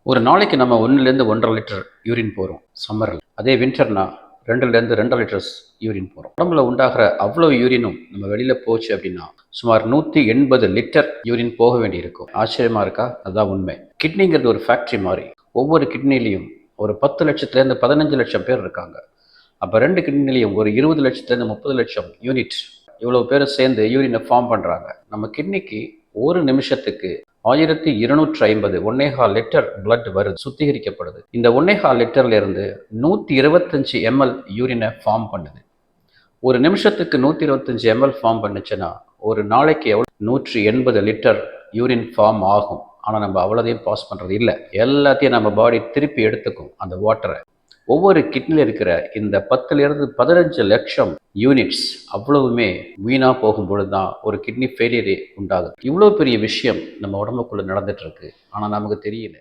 ஒரு நாளைக்கு நம்ம 1லேருந்து 1.5 லிட்டர் யூரின் போகிறோம் சம்மரில். அதே வின்டர்னா 2லேருந்து 2.5 லிட்டர்ஸ் யூரின் போகிறோம். உடம்புல உண்டாகிற அவ்வளோ யூரினும் நம்ம வெளியில் போச்சு அப்படின்னா சுமார் 180 லிட்டர் யூரின் போக வேண்டியிருக்கும். ஆச்சரியமாக இருக்கா? அதுதான் உண்மை. கிட்னிங்கிறது ஒரு ஃபேக்ட்ரி மாதிரி. ஒவ்வொரு கிட்னிலையும் ஒரு 10 லட்சத்துலேருந்து 15 லட்சம் பேர் இருக்காங்க. அப்போ 2 கிட்னிலையும் ஒரு 20 லட்சத்துலேருந்து 30 லட்சம் யூனிட் இவ்வளோ பேர் சேர்ந்து யூரினை ஃபார்ம் பண்ணுறாங்க. நம்ம கிட்னிக்கு ஒரு நிமிஷத்துக்கு 1250 1.25 லிட்டர் பிளட் வருது, சுத்திகரிக்கப்படுது. இந்த 1.25 லிட்டர்ல இருந்து 125 ml யூரினை ஃபார்ம் பண்ணுது. ஒரு நிமிஷத்துக்கு 125 ml ஃபார்ம் பண்ணுச்சுன்னா ஒரு நாளைக்கு எவ்வளோ 180 லிட்டர் யூரின் ஃபார்ம் ஆகும். ஆனால் நம்ம அவ்வளோதையும் பாஸ் பண்ணுறது இல்லை. எல்லாத்தையும் நம்ம பாடி திருப்பி எடுத்துக்கும் அந்த வாட்டரை. ஒவ்வொரு கிட்னியில் இருக்கிற இந்த 10லேருந்து 15 லட்சம் யூனிட்ஸ் அவ்வளவுமே வீணாக போகும்பொழுது தான் ஒரு கிட்னி ஃபெயிலியரே உண்டாகுது. இவ்வளோ பெரிய விஷயம் நம்ம உடம்புக்குள்ளே நடந்துட்டு இருக்கு, ஆனால் நமக்கு தெரியல.